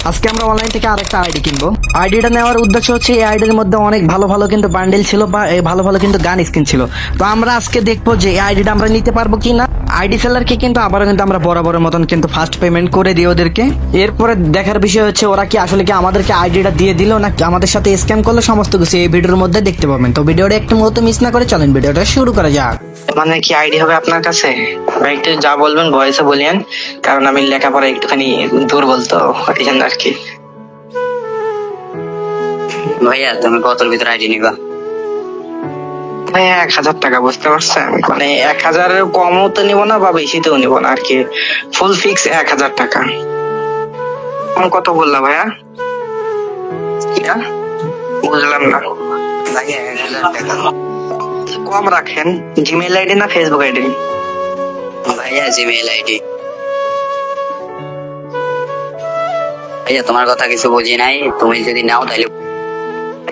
আজকে আমরা অনলাইন থেকে আরেকটা আইডি কিনবো। আইডিটা নেওয়ার উদ্দেশ্য হচ্ছে এই আইডির মধ্যে অনেক ভালো ভালো কিন্তু বান্ডেল ছিল বা ভালো ভালো কিন্তু গান স্কিন ছিল। তো আমরা আজকে দেখবো যে এই আইডিটা আমরা নিতে পারবো কিনা। আইডি সেলারকে কিন্তু আবারও কিন্তু আমরা বরাবরের মতন কিন্তু ফার্স্ট পেমেন্ট করে দিই ওদেরকে। এরপরে দেখার বিষয় হচ্ছে ওরা কি আসলে কি আমাদেরকে আইডিটা দিয়ে দিল না আমাদের সাথে স্ক্যাম করলো, সমস্ত কিছু এই ভিডিওর মধ্যে দেখতে পাবেন। তো ভিডিওটা একটু মতো মিস না করে চলেন ভিডিওটা শুরু করা যাক। মানে কি আইডি হবে আপনার কাছে? ভাই একটু যা বলবেন ভয়েসে বলিয়েন, কারণ আমি লেখাপড়া একটুখানি দুর্বল তো এই জন্য আর কি। ভাইয়া তুমি কতর ভিতরে আইডি নিবা? ভাই 1000 টাকা, বুঝতে পারছেন? মানে 1000-এর কমও তো নিব না বা বেশিতেও নিব না আর কি, ফুল ফিক্স 1000 টাকা। কত বললা ভাইয়া? কিনা বুঝলাম না ভাইয়া 1000 টাকা। কম রাখেন। জিমেইল আইডি না ফেসবুক আইডি? ভাইয়া জিমেইল আইডি। ভাইয়া তোমার কথা কিছু বুঝি নাই, তুমি যদি নাও তাহলে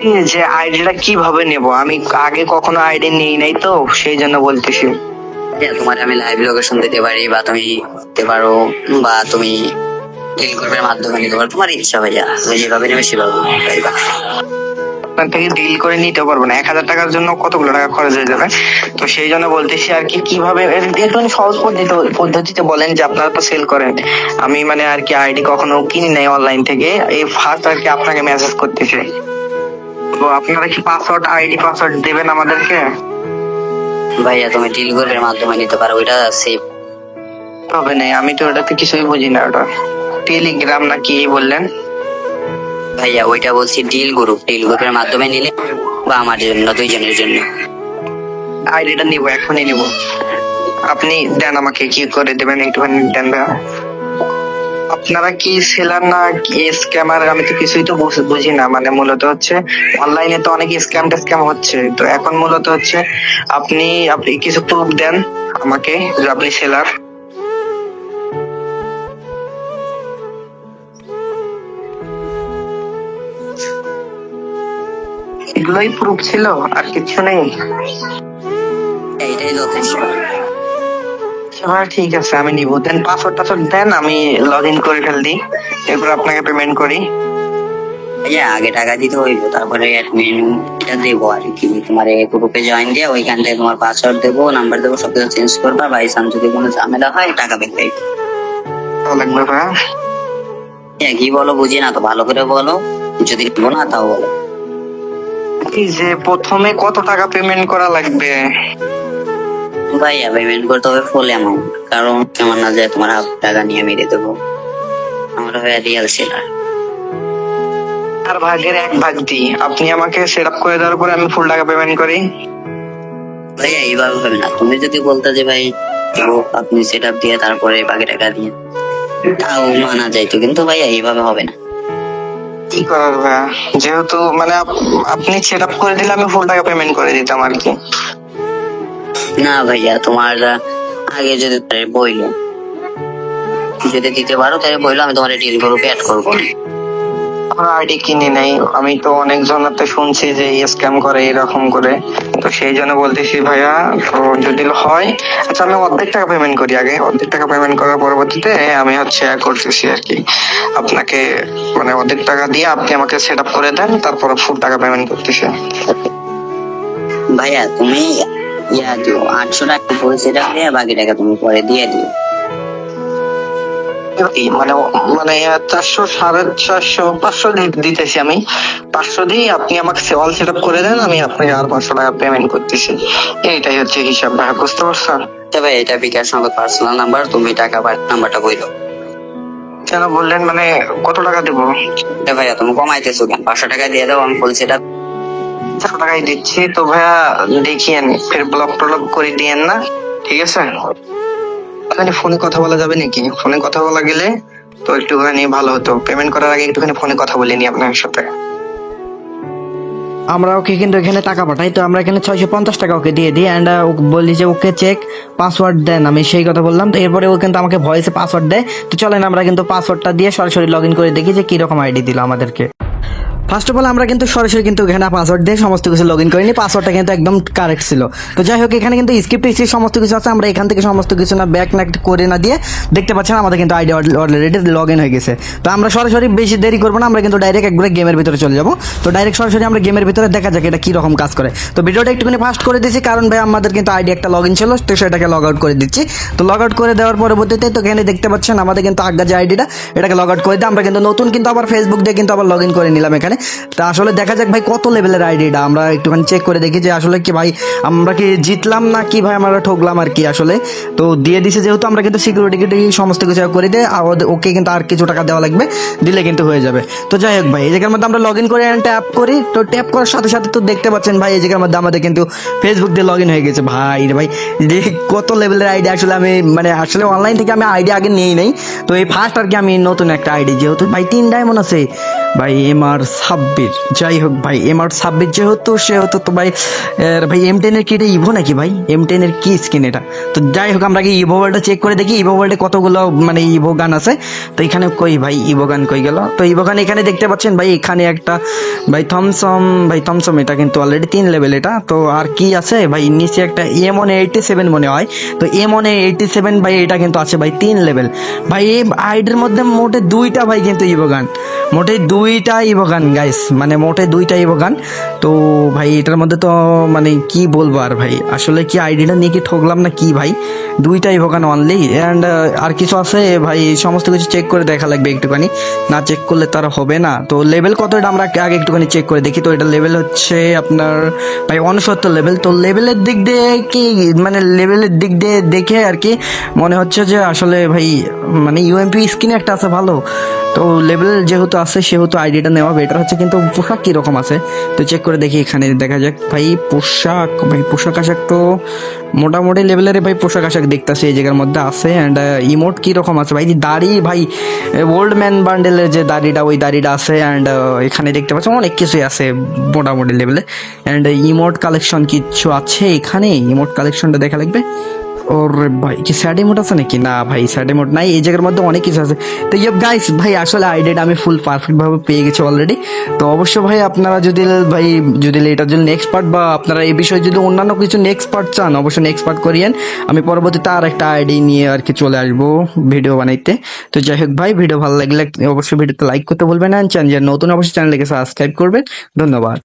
এই যে আইডিটা কিভাবে নেব, আমি আগে কখনো আইডি নেই নাই তো সেই জন্য বলতেছি। ভাইয়া তোমার আমি লাইভ লোকেশন দিতে পারি, বা তুমি দিতে পারো, বা তুমি টেলিগ্রামের মাধ্যমে নিতে পারো, তোমার ইচ্ছা ভাইয়া, তুমি যেভাবে নেবে সেভাবে পাইবা। আপনার থেকে ডিল করে নিতে পারবো না। 1000 টাকার জন্য কতগুলো টাকা খরচ হয়ে যাবে, তো সেই জন্য বলতেছি আর কি কিভাবে একটু সহজ পদ্ধতিতে বলেন যে আপনারা তো সেল করেন। আমি মানে আর কি আইডি কখনো কিনি নাই অনলাইন থেকে, এই ফার্স্ট আর কি আপনাকে মেসেজ করতেছি। তো আপনারা কি পাসওয়ার্ড, আইডি পাসওয়ার্ড দেবেন আমাদেরকে? ভাইয়া তুমি টেলিগ্রামের মাধ্যমে নিতে পারো, ওইটা সেফ হবে না, আমি তো ওটাতে কিছুই বুঝি না। ওটা টেলিগ্রাম না কি বললেন? ভাইয়া, ওইটা বলছি ডিল গ্রুপ, ডিল গ্রুপের মাধ্যমে নিলে বা আমার জন্য, দুইজনের জন্য। আইডিটা নিব, এখনই নিব। আপনি দেন, আমাকে কি করে দেবেন একটুখানি দেন ভাইয়া। আপনারা কি সেলার না কি স্ক্যামার? আমি তো কিছুই তো বুঝি না। মানে মূলত হচ্ছে অনলাইনে তো অনেক স্ক্যাম হচ্ছে, তো এখন মূলত হচ্ছে আপনি আপনি কিছু প্রুফ দেন আমাকে যে আপনি সেলার। এগুলোই প্রুফ ছিল, আর কিছু নেই? এইটাই যথেষ্ট। ঠিক আছে, আমি নিব। দেন পাসওয়ার্ড টাসওয়ার্ড দেন, আমি লগ ইন করে ফেলি, এরপর আপনাকে পেমেন্ট করি। ভাইয়া আগে টাকা দিতে হইব, তারপরে অ্যাডমিনটা দেবো আর কি। তোমার গ্রুপে জয়েন দিয়ে ওইখান থেকে তোমার পাসওয়ার্ড দেবো, নাম্বার দেবো, সবকিছু চেঞ্জ করবা। বাই চান্স যদি কোনো ঝামেলা হয় টাকা ব্যাক পাই। লাগবে ভাইয়া? হ্যাঁ, কি বলো বুঝি না তো, ভালো করে বলো, যদি বলো না তাও বলো। এই যে প্রথমে কত টাকা পেমেন্ট করা লাগবে? ভাইয়া পেমেন্ট করতে হবে ফুল অ্যামাউন্ট, কারণ আমার না যায় তোমার হাফ টাকা নিয়ে মেরে দেবো। আমার ভাইয়া রিয়েল সেলার। আর ভাগের 1 ভাগ দিই, আপনি আমাকে সেট আপ করে দেওয়ার পরে আমি ফুল টাকা পেমেন্ট করি। ভাইয়া এইভাবে হবে না, তুমি যদি বলতে যে ভাই আপনি সেট আপ দিয়ে তারপরে বাকি টাকা দিয়ে, তাও মানা যাইতো, কিন্তু ভাইয়া এইভাবে হবে না। কি করার ভাইয়া, যেহেতু মানে আপনি সেট আপ করে দিলে আমি ফুল টাকা পেমেন্ট করে দিতাম আর কি। না ভাইয়া, তোমার আগে যদি বইলো, যদি দিতে পারো তাহলে বইলো, আমি তোমার ডিল গ্রুপে অ্যাড করবো। আমার আইডি কিনে নাই, আমি তো অনেক জনের শুনছি যে স্ক্যাম করে এরকম করে, তো সেই জন্য বলতেছি ভাইয়া। তো যদি হয়, আচ্ছা আমি অর্ধেক টাকা পেমেন্ট করি আগে, অর্ধেক টাকা পেমেন্ট করার পরবর্তীতে আমি হচ্ছে করতেছি আর কি আপনাকে, মানে অর্ধেক টাকা দিয়ে আপনি আমাকে সেট আপ করে দেন, তারপর ফুল টাকা পেমেন্ট করতেছি। ভাইয়া তুমি ইয়া দিও 800 টাকা পরে সেটা দিয়ে, বাকি টাকা তুমি পরে দিয়ে দিও। মানে মানে 400, 450, 500 দিতেছি আমি। 500 দিয়ে আপনি আমাকে অল সেট আপ করে দেন, আমি আপনাকে আর 500 টাকা পেমেন্ট করতেছি। এইটাই হচ্ছে হিসাব ভাই, বুঝতে পারছেন? তবে এটা বিকাশ নগদ পার্সোনাল নাম্বার, তুমি টাকা নাম্বারটা বইলো। কেন বললেন, মানে কত টাকা দেবো? ভাইয়া তুমি কমাইতেছো কেন? 500 টাকা দিয়ে দাও, আমি ফুল সেট আপ 400 টাকাই দিচ্ছি। তো ভাইয়া দেখিয়েন, ফের ব্লক টলক করে দিয়েন না, ঠিক আছে? ওখানে ফোনে কথা বলা যাবে নাকি? ফোনে কথা বলা গেলে তো একটুখানি ভালো হতো। পেমেন্ট করার আগে একটুখানি ফোনে কথা বলে নি আপনার সাথে। আমরা ওকে কিন্তু এখানে টাকা পাঠাই, তো আমরা এখানে 650 টাকা ওকে দিয়ে দিই অ্যান্ড বলি যে ওকে চেক পাসওয়ার্ড দেন, আমি সেই কথা বললাম। তো এরপরে ও কিন্তু আমাকে ভয়েসে পাসওয়ার্ড দেয়। তো চলেন আমরা কিন্তু পাসওয়ার্ডটা দিয়ে সরাসরি লগ ইন করে দেখি যে কিরকম আইডি দিল আমাদেরকে। ফার্স্ট অফ অল আমরা কিন্তু সরাসরি কিন্তু এখানে পাসওয়ার্ড দিয়ে সমস্ত কিছু লগ ইন করিনি, পাসওয়ার্ডটা কিন্তু একদম কারেক্ট ছিল। তো যাই হোক এখানে কিন্তু স্ক্রিপ্ট সমস্ত কিছু আছে, আমরা এখান থেকে সমস্ত কিছু না ব্যাক না করে না দিয়ে দেখতে পাচ্ছেন আমাদের কিন্তু আইডি অলরেডি লগ ইন হয়ে গেছে। তো আমরা সরাসরি বেশি দেরি করবো না, আমরা কিন্তু ডাইরেক্ট একবারে গেমের ভিতরে চলে যাবো। তো ডাইরেক্ট সরাসরি আমরা গেমের ভিতরে দেখা যাক এটা কীরকম কাজ করে। তো ভিডিওটা একটুখানি ফাস্ট করে দিচ্ছি কারণ ভাই আমাদের কিন্তু আইডি একটা লগ ইন ছিল, তো সেটাকে লগ আউট করে দিচ্ছি। তো লগ আউট করে দেওয়ার পরবর্তীতে তো এখানে দেখতে পাচ্ছেন আমাদের কিন্তু আগা যে আইডিটা এটাকে লগ আউট করে দিয়ে আমরা কিন্তু নতুন কিন্তু আবার ফেসবুক দিয়ে কিন্তু আবার লগ ইন করে নিলাম এখানে। তা আসলে দেখা যাক ভাই কত লেভেলের আইডিটা, আমরা একটুখানি চেক করে দেখি যে আসলে কি ভাই আমরা কি জিতলাম না কি ভাই আমরা ঠকলাম আর কি আসলে। তো দিয়ে দিছে যেহেতু আমরা কিন্তু সিকিউরিটি সমস্ত কিছু করে দিয়ে ওকে কিন্তু আর কিছু টাকা দেওয়া লাগবে, দিলে কিন্তু হয়ে যাবে। তো যাই হোক ভাই এই জায়গার মধ্যে আমরা লগ ইন করে ট্যাপ করি, তো ট্যাপ করার সাথে সাথে তো দেখতে পাচ্ছেন ভাই এই জায়গার মধ্যে আমাদের কিন্তু ফেসবুক দিয়ে লগ ইন হয়ে গেছে। ভাই রে ভাই যে কত লেভেলের আইডি, আসলে আমি মানে আসলে অনলাইন থেকে আমি আইডি আগে নিয়েই নেই, তো এই ফার্স্ট আর কি আমি নতুন একটা আইডি, যেহেতু ভাই 3 ডায়মন্ড আছে ভাই MR সাব্বির। যাই হোক ভাই MR সাব্বির যেহেতু সেহেতু তো ভাই ভাই M10 এর কি এটা ইভো নাকি ভাই, M10 এর কি স্কিন এটা। তো যাই হোক আমরা কি ইভো ওয়ার্ল্ডটা চেক করে দেখি ইভো ওয়ার্ল্ডে কতগুলো মানে ইভো গান আছে। তো এখানে কই ভাই ইভো গান কই গেল, তো ইভো গান এখানে দেখতে পাচ্ছেন ভাই এখানে একটা ভাই থমসম এটা কিন্তু অলরেডি 3 লেভেল এটা। তো আর কি আছে ভাই নিচে একটা M187 মনে হয়, তো M187 ভাই এটা কিন্তু আছে ভাই 3 লেভেল। ভাই এই আইডির মধ্যে মোটে 2টা ভাই কিন্তু ইভো গান, মোটে 2টা ইভো গান গাইস, মানে মোটে 2টা ইভো গান। তো ভাই এটার মধ্যে তো মানে কি বলবো আর ভাই, আসলে কি আইডিটা নিয়ে কি ঠকলাম না কি ভাই, 2টা ইভো গান অনলি। অ্যান্ড আর কিছু আছে ভাই সমস্ত কিছু চেক করে দেখা লাগবে একটুখানি, না চেক করলে তার হবে না। তো লেভেল কত এটা আমরা আগে একটুখানি চেক করে দেখি। তো এটা লেভেল হচ্ছে আপনার ভাই 69 লেভেল। তো লেভেলের দিক দিয়ে কি মানে লেভেলের দিক দিয়ে দেখে আর কি মনে হচ্ছে যে আসলে ভাই মানে ইউএমপি স্কিন একটা আছে ভালো। তো লেভেল যেহেতু আছে সেহেতু আইডিটা নেওয়া বেটার হচ্ছে, কিন্তু পোশাক কিরকম আছে তো চেক করে দেখি এখানে দেখা যাক। ভাই পোশাক আশাক তো মোটামুটি লেভেলের ভাই পোশাক আশাক দেখতেছে এই জায়গার মধ্যে আছে। অ্যান্ড ইমোট কিরকম আছে ভাই, দাড়ি ভাই ওল্ড ম্যান বান্ডেলের যে দাড়িটা ওই দাড়িটা আছে। অ্যান্ড এখানে দেখতে পাচ্ছি অনেক কিছুই আছে মোটামুটি লেভেলে। অ্যান্ড ইমোট কালেকশন কিছু আছে এখানে, ইমোট কালেকশনটা দেখা লাগবে। ওরে ভাই কি স্যাড ইমোট আছে নাকি, না ভাই স্যাড ইমোট নাই, এই জায়গার মধ্যে অনেক কিছু আছে। তো ইয়ে গাইস ভাই আসলে আইডিয়াটা আমি ফুল পারফেক্ট ভাবে পেয়ে গেছি অলরেডি। তো অবশ্য ভাই আপনারা যদি এটার জন্য নেক্সট পার্ট বা আপনারা এই বিষয়ে যদি অন্যান্য কিছু নেক্সট পার্ট চান অবশ্যই নেক্সট পার্ট করিয়েন, আমি পরবর্তীতে আর একটা আইডি নিয়ে আর কি চলে আসবো ভিডিও বানাইতে। তো যাই হোক ভাই ভিডিও ভালো লাগলে অবশ্যই ভিডিওতে লাইক করতে বলবেন না, চ্যানেল নতুন অবশ্যই চ্যানেলকে সাবস্ক্রাইব করবেন। ধন্যবাদ।